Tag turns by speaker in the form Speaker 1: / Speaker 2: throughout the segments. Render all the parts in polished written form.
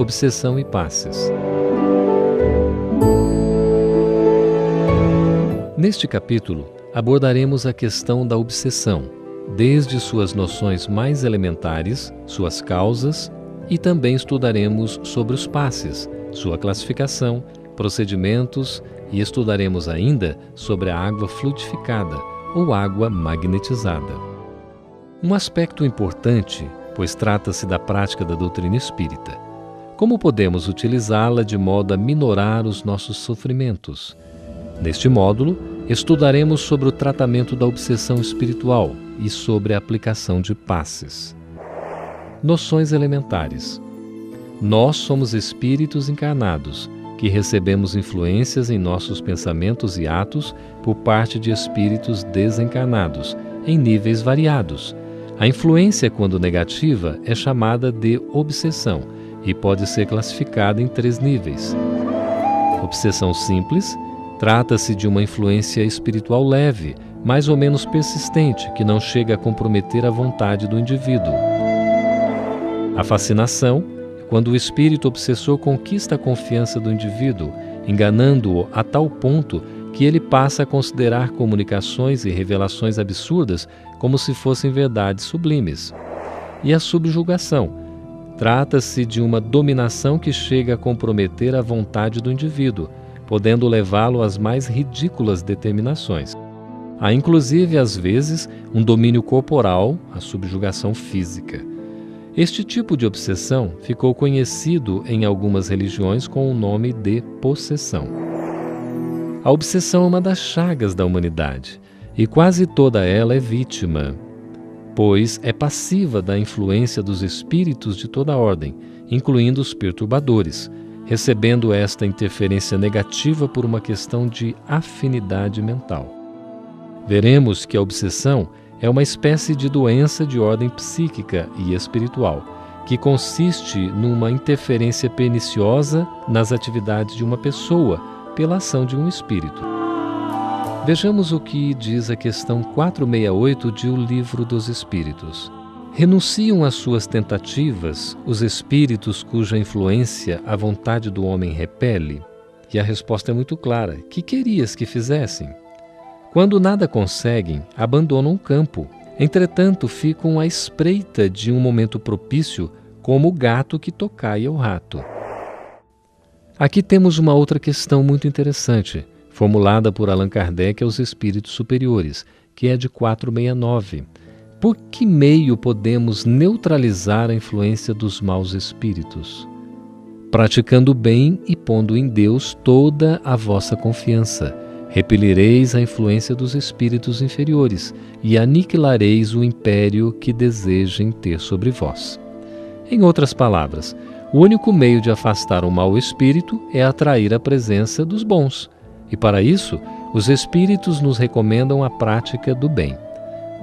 Speaker 1: Obsessão e passes. Neste capítulo, abordaremos a questão da obsessão, desde suas noções mais elementares, suas causas, e também estudaremos sobre os passes, sua classificação, procedimentos, e estudaremos ainda sobre a água fluidificada ou água magnetizada. Um aspecto importante, pois trata-se da prática da doutrina espírita. Como podemos utilizá-la de modo a minorar os nossos sofrimentos? Neste módulo, estudaremos sobre o tratamento da obsessão espiritual e sobre a aplicação de passes. Noções elementares. Nós somos espíritos encarnados, que recebemos influências em nossos pensamentos e atos por parte de espíritos desencarnados, em níveis variados. A influência, quando negativa, é chamada de obsessão e pode ser classificada em 3 níveis. Obsessão simples. Trata-se de uma influência espiritual leve, mais ou menos persistente, que não chega a comprometer a vontade do indivíduo. A fascinação, quando o espírito obsessor conquista a confiança do indivíduo, enganando-o a tal ponto que ele passa a considerar comunicações e revelações absurdas como se fossem verdades sublimes. E a subjugação. Trata-se de uma dominação que chega a comprometer a vontade do indivíduo, podendo levá-lo às mais ridículas determinações. Há inclusive, às vezes, um domínio corporal, a subjugação física. Este tipo de obsessão ficou conhecido em algumas religiões com o nome de possessão. A obsessão é uma das chagas da humanidade, e quase toda ela é vítima, pois é passiva da influência dos espíritos de toda ordem, incluindo os perturbadores, recebendo esta interferência negativa por uma questão de afinidade mental. Veremos que a obsessão é uma espécie de doença de ordem psíquica e espiritual, que consiste numa interferência perniciosa nas atividades de uma pessoa pela ação de um espírito. Vejamos o que diz a questão 468 de O Livro dos Espíritos. Renunciam às suas tentativas os espíritos cuja influência a vontade do homem repele? E a resposta é muito clara. Que querias que fizessem? Quando nada conseguem, abandonam o campo. Entretanto, ficam à espreita de um momento propício, como o gato que tocaia o rato. Aqui temos uma outra questão muito interessante, formulada por Allan Kardec aos espíritos superiores, que é de 469. Por que meio podemos neutralizar a influência dos maus espíritos? Praticando o bem e pondo em Deus toda a vossa confiança, repelireis a influência dos espíritos inferiores e aniquilareis o império que desejem ter sobre vós. Em outras palavras, o único meio de afastar o mau espírito é atrair a presença dos bons, e para isso, os espíritos nos recomendam a prática do bem.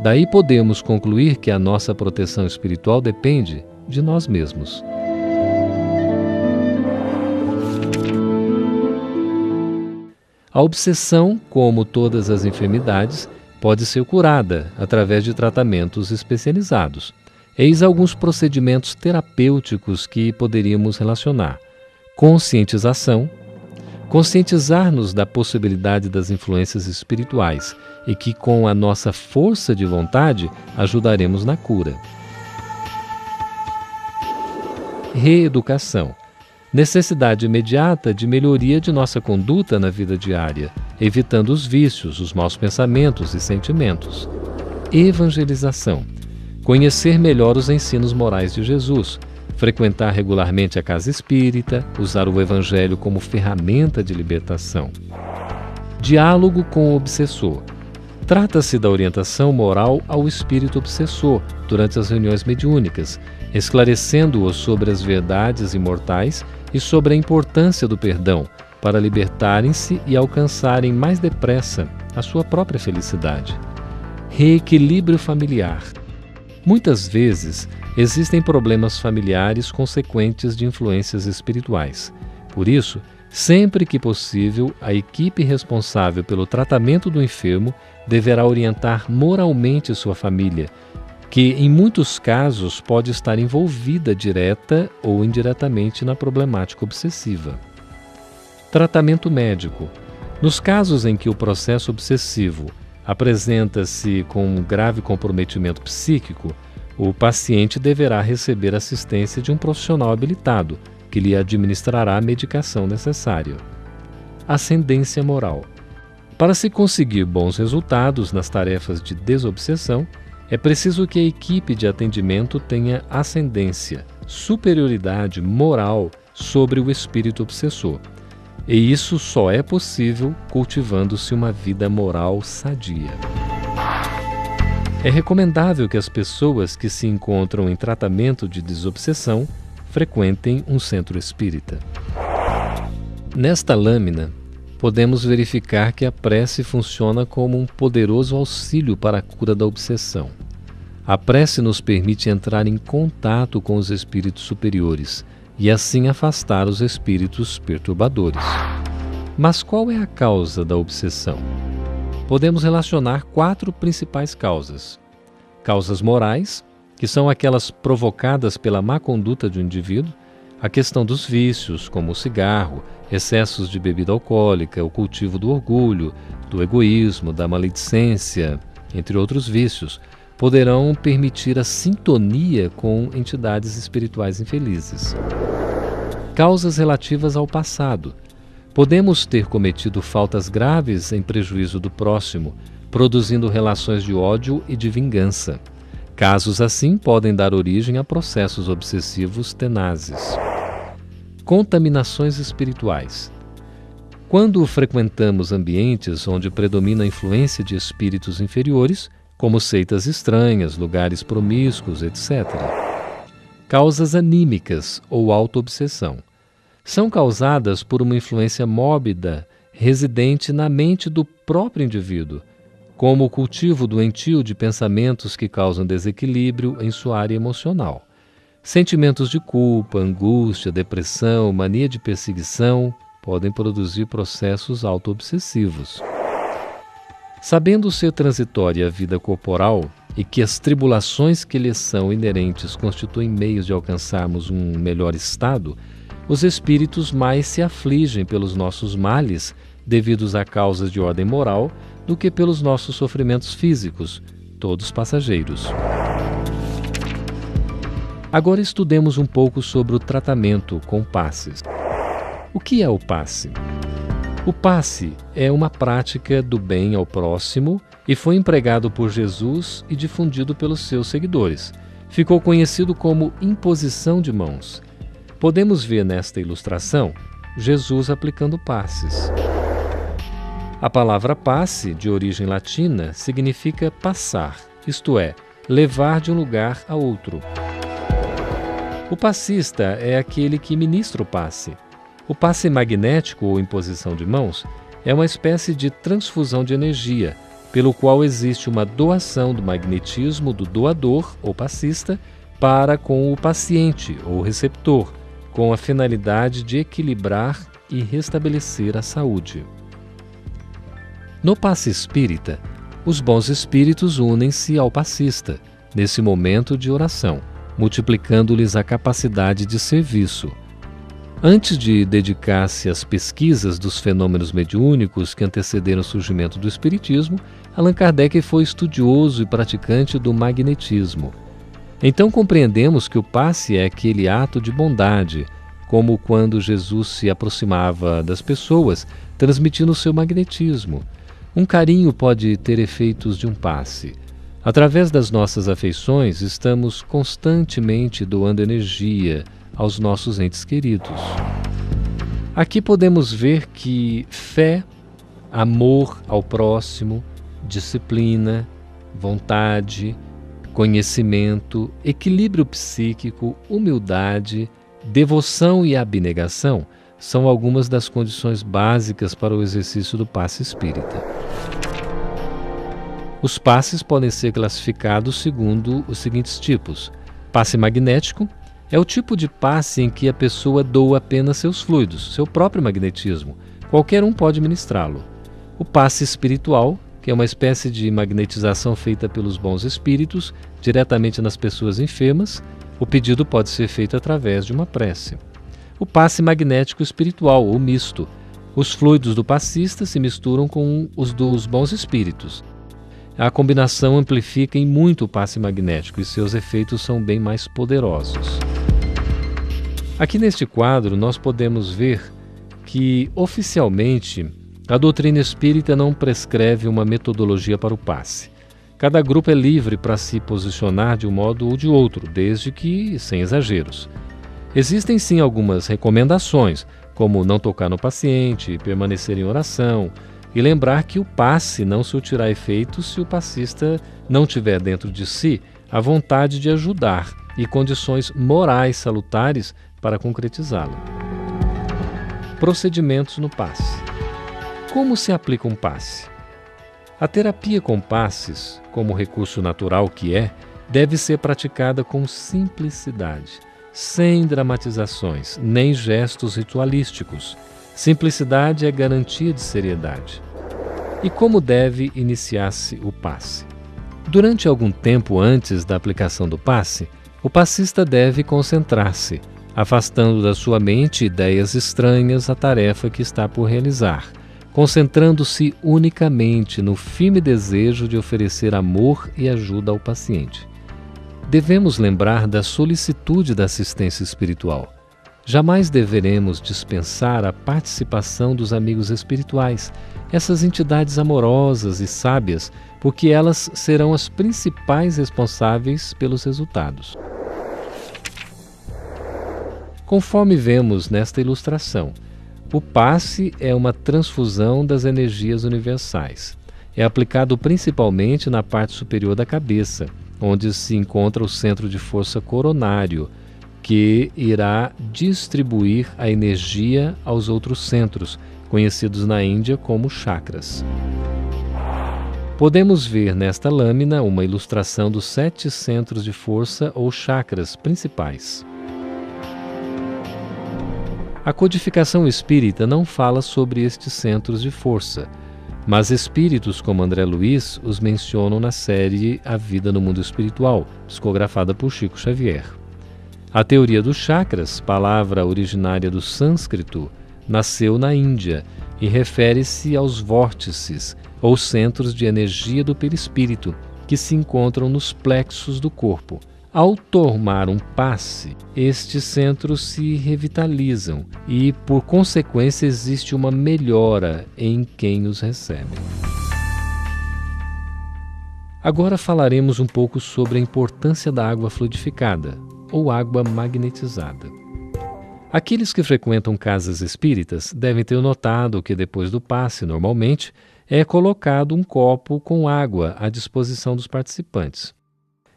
Speaker 1: Daí podemos concluir que a nossa proteção espiritual depende de nós mesmos. A obsessão, como todas as enfermidades, pode ser curada através de tratamentos especializados. Eis alguns procedimentos terapêuticos que poderíamos relacionar. Conscientização. Conscientizar-nos da possibilidade das influências espirituais e que, com a nossa força de vontade, ajudaremos na cura. Reeducação. Necessidade imediata de melhoria de nossa conduta na vida diária, evitando os vícios, os maus pensamentos e sentimentos. Evangelização. Conhecer melhor os ensinos morais de Jesus, frequentar regularmente a casa espírita, usar o Evangelho como ferramenta de libertação. Diálogo com o obsessor. Trata-se da orientação moral ao espírito obsessor durante as reuniões mediúnicas, esclarecendo-o sobre as verdades imortais e sobre a importância do perdão para libertarem-se e alcançarem mais depressa a sua própria felicidade. Reequilíbrio familiar. Muitas vezes existem problemas familiares consequentes de influências espirituais. Por isso, sempre que possível, a equipe responsável pelo tratamento do enfermo deverá orientar moralmente sua família, que em muitos casos pode estar envolvida direta ou indiretamente na problemática obsessiva. Tratamento médico. Nos casos em que o processo obsessivo apresenta-se com um grave comprometimento psíquico, o paciente deverá receber assistência de um profissional habilitado, que lhe administrará a medicação necessária. Ascendência moral. Para se conseguir bons resultados nas tarefas de desobsessão, é preciso que a equipe de atendimento tenha ascendência, superioridade moral sobre o espírito obsessor. E isso só é possível cultivando-se uma vida moral sadia. É recomendável que as pessoas que se encontram em tratamento de desobsessão frequentem um centro espírita. Nesta lâmina, podemos verificar que a prece funciona como um poderoso auxílio para a cura da obsessão. A prece nos permite entrar em contato com os espíritos superiores e assim afastar os espíritos perturbadores. Mas qual é a causa da obsessão? Podemos relacionar 4 principais causas. Causas morais, que são aquelas provocadas pela má conduta de um indivíduo, a questão dos vícios, como o cigarro, excessos de bebida alcoólica, o cultivo do orgulho, do egoísmo, da maledicência, entre outros vícios, poderão permitir a sintonia com entidades espirituais infelizes. Causas relativas ao passado. Podemos ter cometido faltas graves em prejuízo do próximo, produzindo relações de ódio e de vingança. Casos assim podem dar origem a processos obsessivos tenazes. Contaminações espirituais. Quando frequentamos ambientes onde predomina a influência de espíritos inferiores, como seitas estranhas, lugares promíscuos, etc. Causas anímicas ou autoobsessão. São causadas por uma influência mórbida residente na mente do próprio indivíduo, como o cultivo doentio de pensamentos que causam desequilíbrio em sua área emocional. Sentimentos de culpa, angústia, depressão, mania de perseguição podem produzir processos autoobsessivos. Sabendo ser transitória a vida corporal e que as tribulações que lhes são inerentes constituem meios de alcançarmos um melhor estado, os espíritos mais se afligem pelos nossos males, devidos a causas de ordem moral, do que pelos nossos sofrimentos físicos, todos passageiros. Agora estudemos um pouco sobre o tratamento com passes. O que é o passe? O passe é uma prática do bem ao próximo e foi empregado por Jesus e difundido pelos seus seguidores. Ficou conhecido como imposição de mãos. Podemos ver nesta ilustração Jesus aplicando passes. A palavra passe, de origem latina, significa passar, isto é, levar de um lugar a outro. O passista é aquele que ministra o passe. O passe magnético ou imposição de mãos é uma espécie de transfusão de energia, pelo qual existe uma doação do magnetismo do doador ou passista para com o paciente ou receptor, com a finalidade de equilibrar e restabelecer a saúde. No passe espírita, os bons espíritos unem-se ao passista, nesse momento de oração, multiplicando-lhes a capacidade de serviço. Antes de dedicar-se às pesquisas dos fenômenos mediúnicos que antecederam o surgimento do Espiritismo, Allan Kardec foi estudioso e praticante do magnetismo. Então compreendemos que o passe é aquele ato de bondade, como quando Jesus se aproximava das pessoas, transmitindo o seu magnetismo. Um carinho pode ter efeitos de um passe. Através das nossas afeições, estamos constantemente doando energia aos nossos entes queridos. Aqui podemos ver que fé, amor ao próximo, disciplina, vontade, conhecimento, equilíbrio psíquico, humildade, devoção e abnegação são algumas das condições básicas para o exercício do passe espírita. Os passes podem ser classificados segundo os seguintes tipos. Passe magnético é o tipo de passe em que a pessoa doa apenas seus fluidos, seu próprio magnetismo. Qualquer um pode ministrá-lo. O passe espiritual que é uma espécie de magnetização feita pelos bons espíritos diretamente nas pessoas enfermas. O pedido pode ser feito através de uma prece. O passe magnético espiritual, ou misto. Os fluidos do passista se misturam com os dos bons espíritos. A combinação amplifica em muito o passe magnético e seus efeitos são bem mais poderosos. Aqui neste quadro nós podemos ver que, oficialmente, a doutrina espírita não prescreve uma metodologia para o passe. Cada grupo é livre para se posicionar de um modo ou de outro, desde que sem exageros. Existem sim algumas recomendações, como não tocar no paciente, permanecer em oração e lembrar que o passe não surtirá efeito se o passista não tiver dentro de si a vontade de ajudar e condições morais salutares para concretizá-lo. Procedimentos no passe. Como se aplica um passe? A terapia com passes, como recurso natural que é, deve ser praticada com simplicidade, sem dramatizações, nem gestos ritualísticos. Simplicidade é garantia de seriedade. E como deve iniciar-se o passe? Durante algum tempo antes da aplicação do passe, o passista deve concentrar-se, afastando da sua mente ideias estranhas à tarefa que está por realizar, concentrando-se unicamente no firme desejo de oferecer amor e ajuda ao paciente. Devemos lembrar da solicitude da assistência espiritual. Jamais deveremos dispensar a participação dos amigos espirituais, essas entidades amorosas e sábias, porque elas serão as principais responsáveis pelos resultados. Conforme vemos nesta ilustração, o passe é uma transfusão das energias universais. É aplicado principalmente na parte superior da cabeça, onde se encontra o centro de força coronário, que irá distribuir a energia aos outros centros, conhecidos na Índia como chakras. Podemos ver nesta lâmina uma ilustração dos 7 centros de força ou chakras principais. A codificação espírita não fala sobre estes centros de força, mas espíritos como André Luiz os mencionam na série A Vida no Mundo Espiritual, psicografada por Chico Xavier. A teoria dos chakras, palavra originária do sânscrito, nasceu na Índia e refere-se aos vórtices, ou centros de energia do perispírito, que se encontram nos plexos do corpo. Ao tomar um passe, estes centros se revitalizam e, por consequência, existe uma melhora em quem os recebe. Agora falaremos um pouco sobre a importância da água fluidificada, ou água magnetizada. Aqueles que frequentam casas espíritas devem ter notado que depois do passe, normalmente, é colocado um copo com água à disposição dos participantes.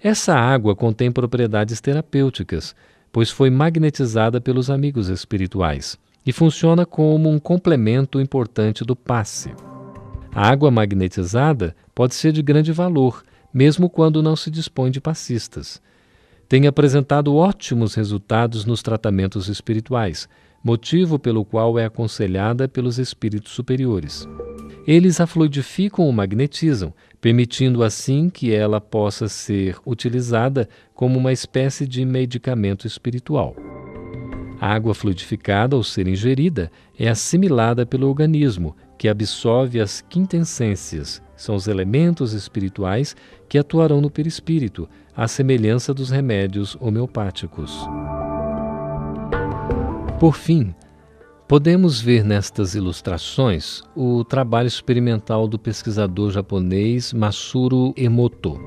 Speaker 1: Essa água contém propriedades terapêuticas, pois foi magnetizada pelos amigos espirituais e funciona como um complemento importante do passe. A água magnetizada pode ser de grande valor, mesmo quando não se dispõe de passistas. Tem apresentado ótimos resultados nos tratamentos espirituais, motivo pelo qual é aconselhada pelos espíritos superiores. Eles a fluidificam ou magnetizam, permitindo assim que ela possa ser utilizada como uma espécie de medicamento espiritual. A água fluidificada, ao ser ingerida, é assimilada pelo organismo, que absorve as quintessências, são os elementos espirituais que atuarão no perispírito, à semelhança dos remédios homeopáticos. Por fim, podemos ver nestas ilustrações o trabalho experimental do pesquisador japonês Masaru Emoto.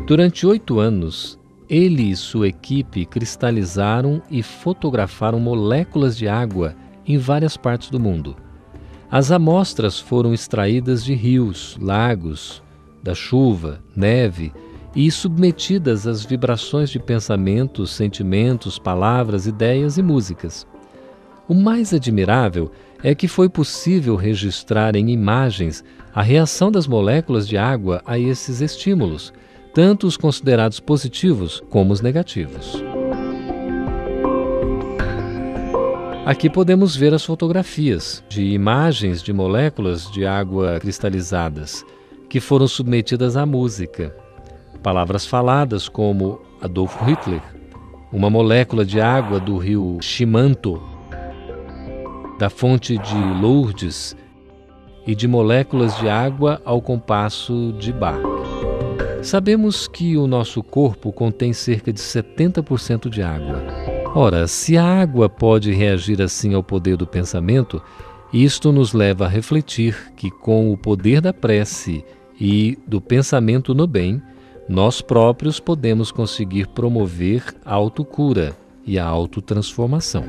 Speaker 1: Durante 8 anos, ele e sua equipe cristalizaram e fotografaram moléculas de água em várias partes do mundo. As amostras foram extraídas de rios, lagos, da chuva, neve e submetidas às vibrações de pensamentos, sentimentos, palavras, ideias e músicas. O mais admirável é que foi possível registrar em imagens a reação das moléculas de água a esses estímulos, tanto os considerados positivos como os negativos. Aqui podemos ver as fotografias de imagens de moléculas de água cristalizadas, que foram submetidas à música. Palavras faladas como Adolf Hitler, uma molécula de água do rio Chimanto, da fonte de Lourdes e de moléculas de água ao compasso de Bach. Sabemos que o nosso corpo contém cerca de 70% de água. Ora, se a água pode reagir assim ao poder do pensamento, isto nos leva a refletir que com o poder da prece e do pensamento no bem, nós próprios podemos conseguir promover a autocura e a autotransformação.